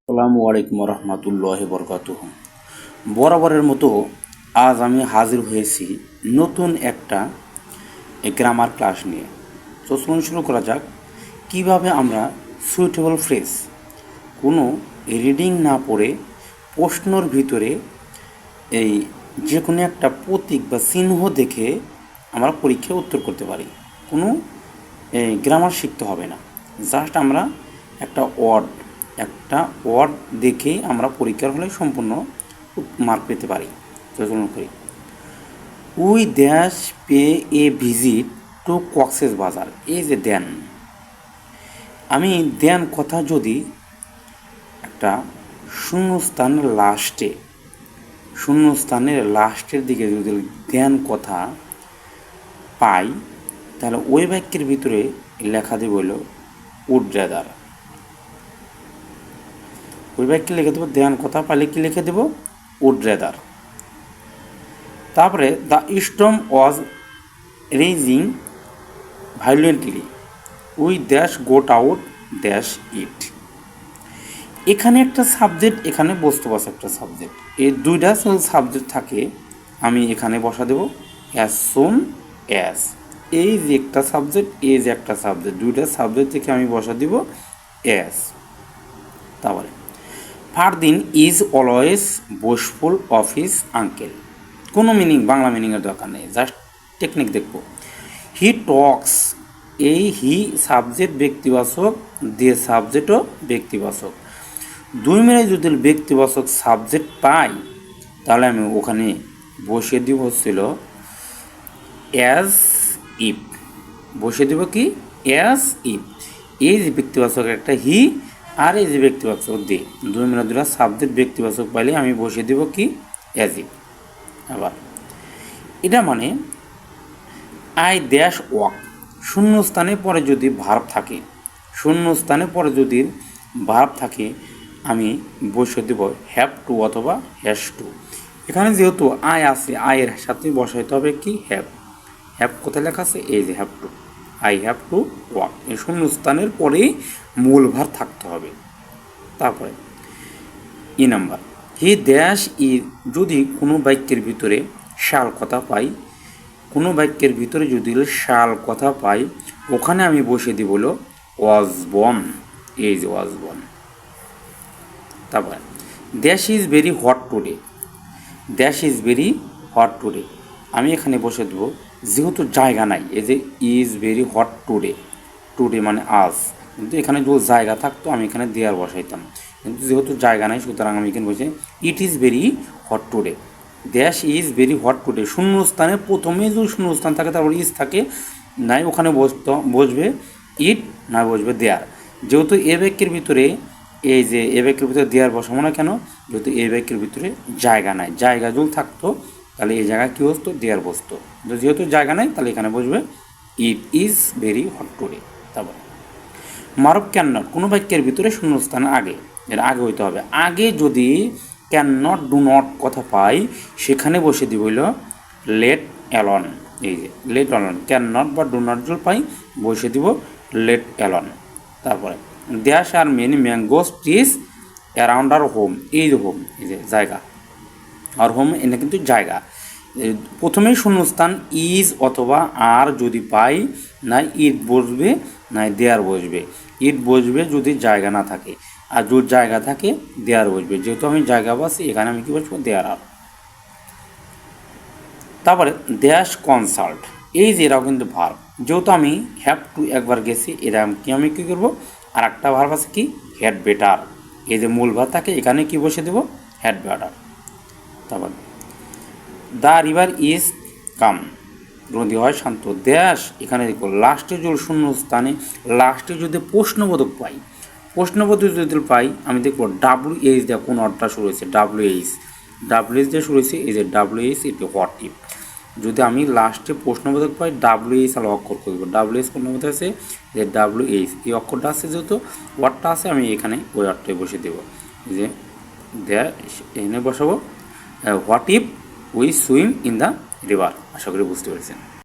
আসসালামু আলাইকুম রহমতুল্লাহ বরকাতুহ। বরাবরের মতো আজ আমি হাজির হয়েছি নতুন একটা গ্রামার ক্লাস নিয়ে। তো চলুন শুরু করা যাক। কিভাবে আমরা সুইটেবল ফ্রেজ, কোনো রিডিং না পড়ে প্রশ্নর ভিতরে এই যে কোনো একটা প্রতীক বা চিহ্ন দেখে আমরা পরীক্ষায় উত্তর করতে পারি। কোনো গ্রামার শিখতে হবে না, জাস্ট আমরা একটা ওয়ার্ড দেখেই আমরা পরীক্ষার হলে সম্পূর্ণ মার্ক পেতে পারি। চলুন করি। We dash pay a visit to Cox's বাজার। এই যে দেন, আমি দেন কথা যদি একটা শূন্যস্থানের লাস্টের দিকে যদি দেন কথা পাই, তাহলে ওই বাক্যের ভিতরে লেখা দেব হলো উড রেদার। ওই বাক্যে লিখে দেবো দেন কথা পাইলে কি লিখে দেব উড রেদার। তারপরে the storm was raising violently, we dash goat out dash it. এখানে একটা সাবজেক্ট, এখানে বস্তুবাচক একটা সাবজেক্ট, এই দুইটা সাবজেক্ট থাকে। আমি এখানে বসা দেব অ্যাজ সুন অ্যাজ। এই যে একটা সাবজেক্ট, এই যে একটা সাবজেক্ট, দুইটা সাবজেক্ট থেকে আমি বসা দিব অ্যাজ। তারপরে Fardin is always bashful of his uncle. কোনো বাংলা মিনিংয়ের দরকার নেই, জাস্ট টেকনিক দেখব। হি টক্স, এই হি সাবজেক্ট ব্যক্তিবাচক, দিয়ে সাবজেক্টও ব্যক্তিবাচক। দুই মিলে যদি ব্যক্তিবাচক সাবজেক্ট পাই, তাহলে আমি ওখানে বসিয়ে দিব হচ্ছিল অ্যাজ ইফ। বসিয়ে দিব কি অ্যাজ ইফ। এই যে ব্যক্তিবাচক একটা হি, আর এই যে ব্যক্তিবাচক দে, দুই মিলে দুটা সাবজেক্ট ব্যক্তিবাচক পাইলে আমি বসিয়ে দিব কি অ্যাজ ইফ। আবার এটা মানে আই ড্যাশ ওয়াক, শূন্যস্থানের পরে যদি ভার্ব থাকে, আমি বসিয়ে দেব হ্যাভ টু অথবা হ্যাজ টু। এখানে যেহেতু আই আছে, আয়ের সাথে বসাইতে হবে কি হ্যাভ কোথায় লেখা আছে, এই যে have to, I have to walk. এই শূন্যস্থানের পরেই মূল ভার থাকতে হবে। তারপরে নাম্বার হি ড্যাশ ই, যদি কোনো বাক্যের ভিতরে শাল কথা পাই, ওখানে আমি বসিয়ে দিব হলো ওয়াজ বর্ন, এই যে ওয়াজ বর্ন। তারপরে দ্যাশ ইজ ভেরি হট টুডে, আমি এখানে বসে দেবো, যেহেতু জায়গা নাই, এই যে ইজ ভেরি হট টুডে মানে আজ, কিন্তু এখানে যদি জায়গা থাকতো আমি এখানে দেয়ার বসাইতাম, কিন্তু যেহেতু জায়গা নাই, সুতরাং আমি এখানে বসে it is very hot today. Dash is very hot today, শূন্যস্থানে প্রথমে যদি শূন্যস্থান থাকে, তারপর ইজ থাকে নাই, ওখানে বসবে ইট, না বসবে দেয়ার। যেহেতু এ বাক্যের ভিতরে, এই যে এ বাক্যের ভিতরে দেয়ার বসাবো না কেন, যেহেতু এই বাক্যের ভিতরে জায়গা নাই, জায়গা যদি থাকতো তাহলে এই জায়গায় কী বসতো, দেয়ার বসতো। যেহেতু জায়গা নাই, তাহলে এখানে বসবে ইট ইজ ভেরি হট টুডে। তারপর মারব ক্যান নট, কোনো বাক্যের ভিতরে শূন্যস্থান আগে, এর আগে হইতে হবে। আগে যদি ক্যান নট ডু নট কথা পাই, সেখানে বসে দিব হইল লেট অ্যালন। এই যে লেট অ্যালন, ক্যান নট বা ডু নট যদি পাই, বসে দিব লেট অ্যালন। তারপরে there's are many mangoes trees around our home, এই যে হোম, এই যে জায়গা, আর হোম এনে কিন্তু জায়গা। প্রথমেই শূন্যস্থান ইজ অথবা আর যদি পাই, নাই ইট বসবে, নাই দেয়ার বসবে। ইট বসবে যদি জায়গা না থাকে, আর যদি জায়গা থাকে দেয়ার বসবে। যেহেতু আমি জায়গা পাচ্ছি, এখানে আমি কী বসবো, দেয়ার আর। তারপরে ড্যাশ কনসাল্ট, এই যে এরাও কিন্তু ভার্ব, যেহেতু আমি হ্যাভ টু একবার গেছি, এরা আমি কী করবো, আর একটা ভার্ব আছে কি হ্যাড বেটার, এই যে মূল ভার্ব থাকে, এখানে কি বসে দেবো হ্যাড বেটার। তারপর দ্য রিভার ইজ কাম, নদী হয় শান্ত। ড্যাশ, এখানে দেখো লাস্টে যদি শূন্যস্থানে লাস্টে যদি প্রশ্নবোধক পাই, আমি দেখবো WH, দেখো কোন অর্থটা শুরু হয়েছে, WH দিয়ে শুরু হয়েছে, এই যে WH এটি হোয়াট ইফ। যদি আমি লাস্টে প্রশ্নবোধক পাই, WH আর অক্ষর করবো, WH কোন মধ্যে আছে, যে WH এই অক্ষরটা আছে, যেহেতু ওয়ার্ডটা আছে, আমি এখানে ওই অর্থটাই বসে দেবো, যে এখানে বসাবো what if we swim in the river. আশা করি বুঝতে পেরেছেন।